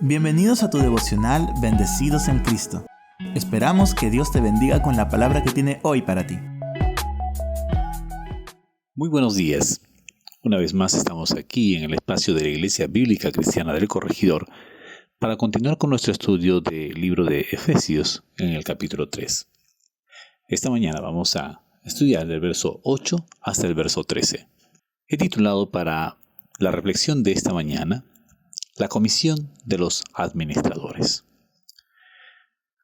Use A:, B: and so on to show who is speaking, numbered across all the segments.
A: Bienvenidos a tu devocional Bendecidos en Cristo. Esperamos que Dios te bendiga con la palabra que tiene hoy para ti.
B: Muy buenos días. Una vez más estamos aquí en el espacio de la Iglesia Bíblica Cristiana del Corregidor para continuar con nuestro estudio del libro de Efesios en el capítulo 3. Esta mañana vamos a estudiar del verso 8 hasta el verso 13. He titulado para la reflexión de esta mañana la comisión de los administradores.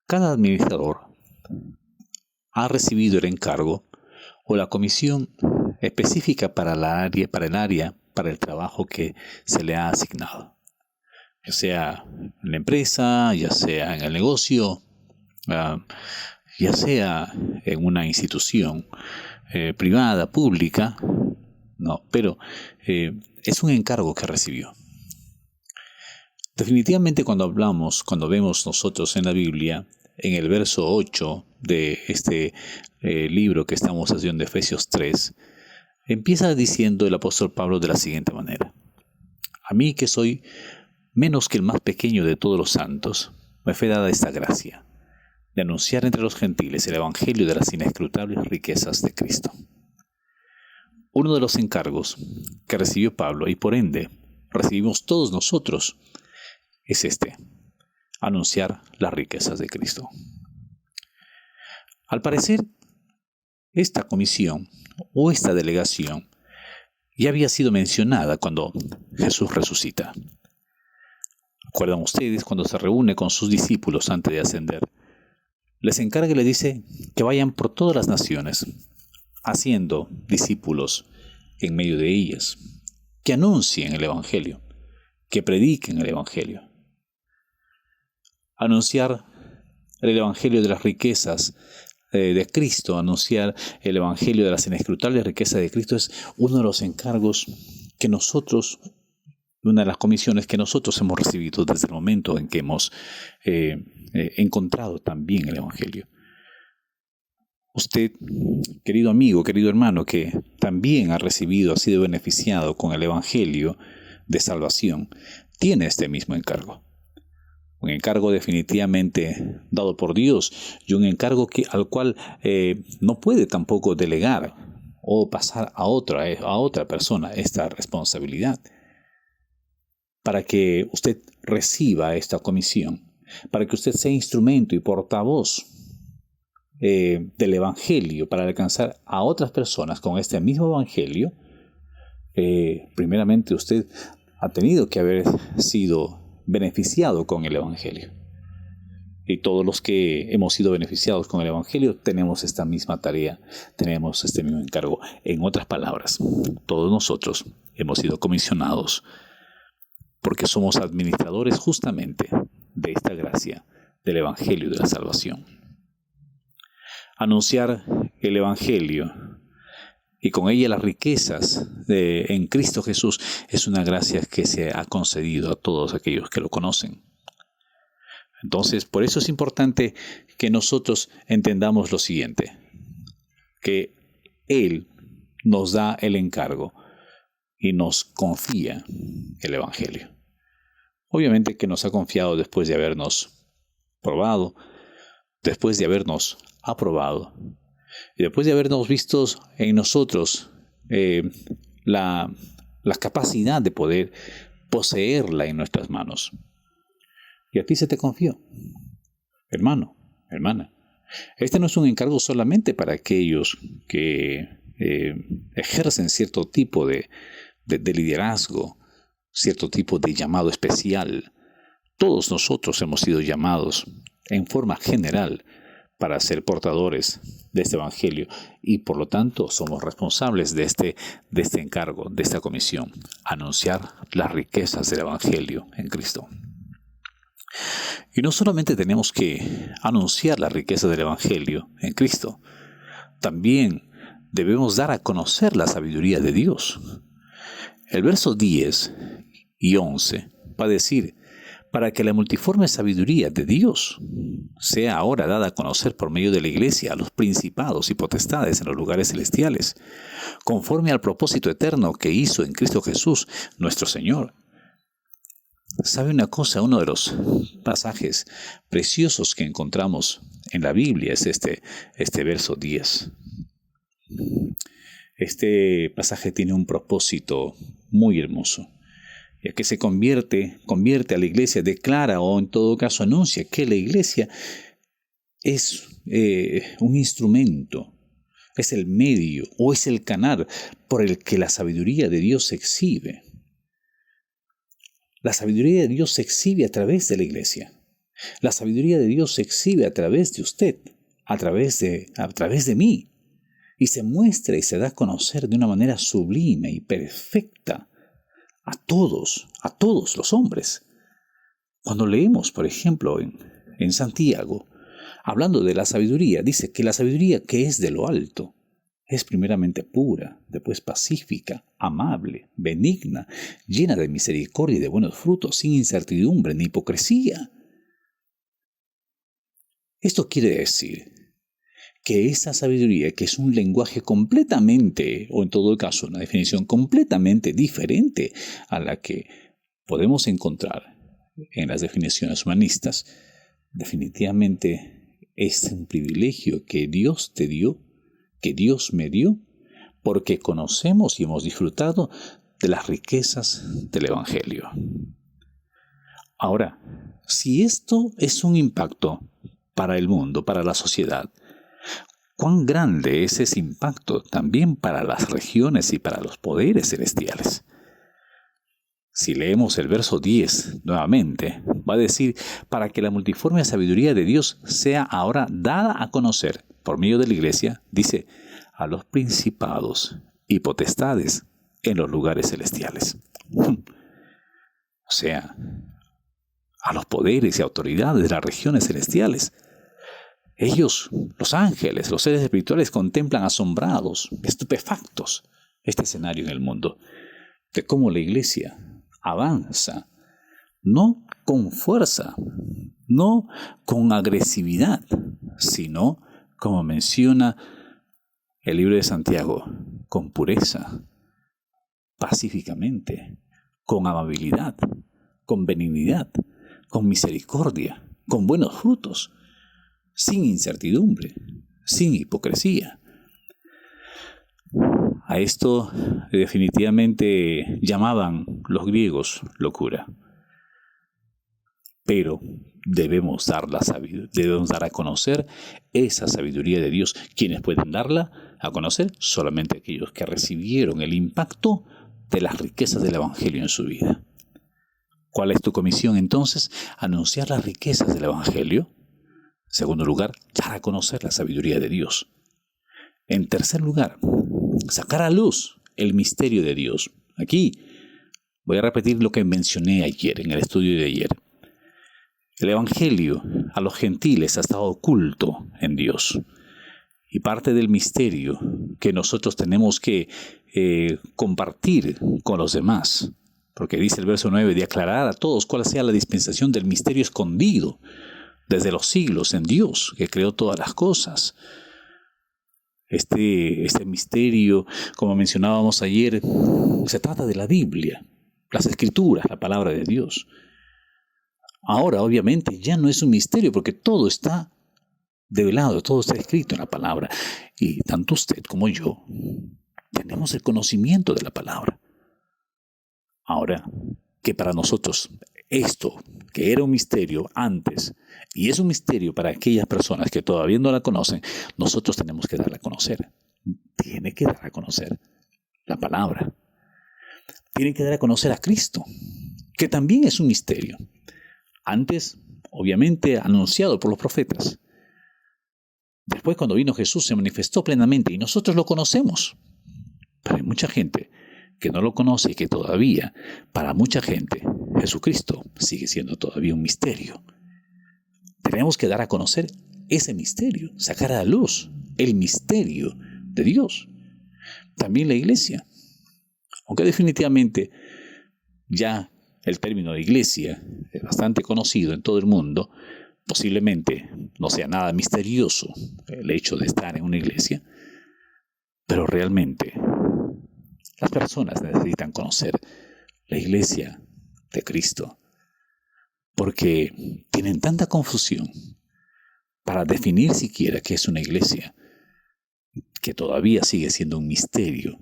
B: Cada administrador ha recibido el encargo o la comisión específica para el trabajo que se le ha asignado. Ya sea en la empresa, ya sea en el negocio, ya sea en una institución privada, pública, pero es un encargo que recibió. Definitivamente cuando vemos nosotros en la Biblia, en el verso 8 de este libro que estamos haciendo, Efesios 3, empieza diciendo el apóstol Pablo de la siguiente manera: a mí, que soy menos que el más pequeño de todos los santos, me fue dada esta gracia, de anunciar entre los gentiles el evangelio de las inescrutables riquezas de Cristo. Uno de los encargos que recibió Pablo, y por ende recibimos todos nosotros, es anunciar las riquezas de Cristo. Al parecer, esta comisión o esta delegación ya había sido mencionada cuando Jesús resucita. ¿Recuerdan ustedes cuando se reúne con sus discípulos antes de ascender? Les encarga y les dice que vayan por todas las naciones, haciendo discípulos en medio de ellas, que anuncien el evangelio, que prediquen el evangelio. Anunciar el evangelio de las riquezas de Cristo, anunciar el evangelio de las inescrutables riquezas de Cristo es uno de los encargos que nosotros, una de las comisiones que nosotros hemos recibido desde el momento en que hemos encontrado también el evangelio. Usted, querido amigo, querido hermano, que también ha sido beneficiado con el evangelio de salvación, tiene este mismo encargo. Un encargo definitivamente dado por Dios y un encargo al cual no puede tampoco delegar o pasar a otra persona esta responsabilidad. Para que usted reciba esta comisión, para que usted sea instrumento y portavoz del evangelio para alcanzar a otras personas con este mismo evangelio, primeramente usted ha tenido que haber sido beneficiado con el evangelio. Y todos los que hemos sido beneficiados con el evangelio tenemos esta misma tarea, tenemos este mismo encargo. En otras palabras, todos nosotros hemos sido comisionados porque somos administradores justamente de esta gracia del evangelio de la salvación. Anunciar el evangelio y con ella las riquezas en Cristo Jesús es una gracia que se ha concedido a todos aquellos que lo conocen. Entonces, por eso es importante que nosotros entendamos lo siguiente, que Él nos da el encargo y nos confía el evangelio. Obviamente que nos ha confiado después de habernos probado, después de habernos aprobado, y después de habernos visto en nosotros la capacidad de poder poseerla en nuestras manos. Y a ti se te confió, hermano, hermana. Este no es un encargo solamente para aquellos que ejercen cierto tipo de liderazgo, cierto tipo de llamado especial. Todos nosotros hemos sido llamados en forma general para ser portadores de este evangelio y por lo tanto somos responsables de este encargo, de esta comisión, anunciar las riquezas del evangelio en Cristo. Y no solamente tenemos que anunciar las riquezas del evangelio en Cristo, también debemos dar a conocer la sabiduría de Dios. El verso 10 y 11 va a decir: para que la multiforme sabiduría de Dios sea ahora dada a conocer por medio de la Iglesia a los principados y potestades en los lugares celestiales, conforme al propósito eterno que hizo en Cristo Jesús, nuestro Señor, ¿Sabe una cosa? Uno de los pasajes preciosos que encontramos en la Biblia es este verso 10. Este pasaje tiene un propósito muy hermoso, ya que se convierte a la iglesia, declara o en todo caso anuncia que la iglesia es un instrumento, es el medio o es el canal por el que la sabiduría de Dios se exhibe. La sabiduría de Dios se exhibe a través de la iglesia. La sabiduría de Dios se exhibe a través de usted, a través de mí, y se muestra y se da a conocer de una manera sublime y perfecta a todos los hombres. Cuando leemos, por ejemplo, en Santiago, hablando de la sabiduría, dice que la sabiduría que es de lo alto es primeramente pura, después pacífica, amable, benigna, llena de misericordia y de buenos frutos, sin incertidumbre ni hipocresía. Esto quiere decir que esa sabiduría, que es un lenguaje completamente, o en todo caso una definición completamente diferente a la que podemos encontrar en las definiciones humanistas, definitivamente es un privilegio que Dios te dio, que Dios me dio, porque conocemos y hemos disfrutado de las riquezas del Evangelio. Ahora, si esto es un impacto para el mundo, para la sociedad, ¿cuán grande es ese impacto también para las regiones y para los poderes celestiales? Si leemos el verso 10 nuevamente, va a decir, para que la multiforme sabiduría de Dios sea ahora dada a conocer por medio de la iglesia, dice, a los principados y potestades en los lugares celestiales. O sea, a los poderes y autoridades de las regiones celestiales. Ellos, los ángeles, los seres espirituales, contemplan asombrados, estupefactos, este escenario en el mundo, de cómo la iglesia avanza, no con fuerza, no con agresividad, sino, como menciona el libro de Santiago, con pureza, pacíficamente, con amabilidad, con benignidad, con misericordia, con buenos frutos, sin incertidumbre, sin hipocresía. A esto definitivamente llamaban los griegos locura. Pero debemos dar a conocer esa sabiduría de Dios. ¿Quiénes pueden darla a conocer? Solamente aquellos que recibieron el impacto de las riquezas del Evangelio en su vida. ¿Cuál es tu comisión entonces? Anunciar las riquezas del Evangelio. En segundo lugar, dar a conocer la sabiduría de Dios. En tercer lugar, sacar a luz el misterio de Dios. Aquí voy a repetir lo que mencioné ayer, en el estudio de ayer. El Evangelio a los gentiles ha estado oculto en Dios. Y parte del misterio que nosotros tenemos que compartir con los demás, porque dice el verso 9, de aclarar a todos cuál sea la dispensación del misterio escondido desde los siglos en Dios, que creó todas las cosas. Este misterio, como mencionábamos ayer, se trata de la Biblia, las Escrituras, la palabra de Dios. Ahora, obviamente, ya no es un misterio porque todo está develado, todo está escrito en la palabra. Y tanto usted como yo tenemos el conocimiento de la palabra. Ahora, que para nosotros esto, que era un misterio antes, y es un misterio para aquellas personas que todavía no la conocen, nosotros tenemos que darla a conocer. Tiene que dar a conocer la palabra. Tiene que dar a conocer a Cristo, que también es un misterio. Antes, obviamente, anunciado por los profetas. Después, cuando vino Jesús, se manifestó plenamente y nosotros lo conocemos. Pero hay mucha gente que no lo conoce y que todavía, para mucha gente, Jesucristo sigue siendo todavía un misterio. Tenemos que dar a conocer ese misterio, sacar a la luz el misterio de Dios. También la iglesia. Aunque definitivamente ya el término de iglesia es bastante conocido en todo el mundo, posiblemente no sea nada misterioso el hecho de estar en una iglesia, pero realmente las personas necesitan conocer la iglesia de Cristo, porque tienen tanta confusión para definir siquiera qué es una iglesia, que todavía sigue siendo un misterio,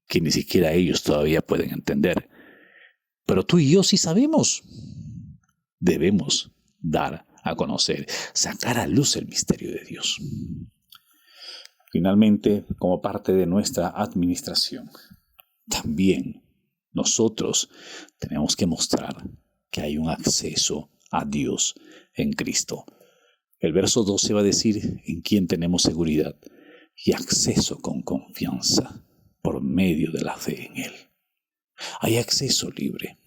B: que ni siquiera ellos todavía pueden entender. Pero tú y yo sí sabemos. Debemos dar a conocer, sacar a luz el misterio de Dios. Finalmente, como parte de nuestra administración, también nosotros tenemos que mostrar que hay un acceso a Dios en Cristo. El verso 12 va a decir en quién tenemos seguridad y acceso con confianza por medio de la fe en Él. Hay acceso libre.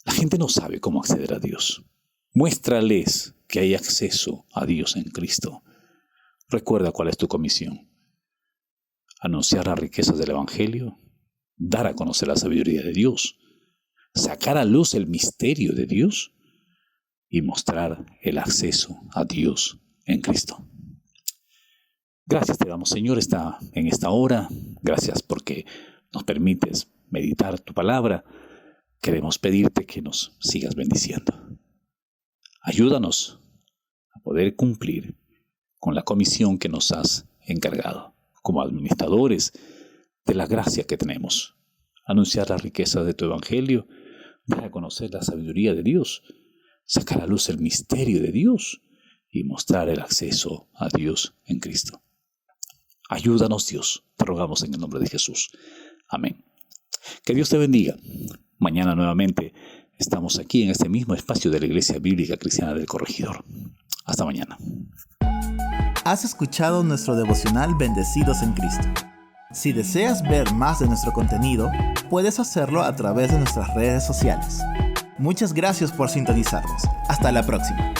B: La gente no sabe cómo acceder a Dios. Muéstrales que hay acceso a Dios en Cristo. Recuerda cuál es tu comisión. Anunciar las riquezas del Evangelio, dar a conocer la sabiduría de Dios, sacar a luz el misterio de Dios y mostrar el acceso a Dios en Cristo. Gracias te damos, Señor, en esta hora. Gracias porque nos permites meditar tu palabra. Queremos pedirte que nos sigas bendiciendo. Ayúdanos a poder cumplir con la comisión que nos has encargado como administradores de la gracia que tenemos. Anunciar las riquezas de tu Evangelio, dar a conocer la sabiduría de Dios, sacar a luz el misterio de Dios y mostrar el acceso a Dios en Cristo. Ayúdanos, Dios, te rogamos en el nombre de Jesús. Amén. Que Dios te bendiga. Mañana nuevamente estamos aquí en este mismo espacio de la Iglesia Bíblica Cristiana del Corregidor. Hasta mañana.
A: Has escuchado nuestro devocional Bendecidos en Cristo. Si deseas ver más de nuestro contenido, puedes hacerlo a través de nuestras redes sociales. Muchas gracias por sintonizarnos. Hasta la próxima.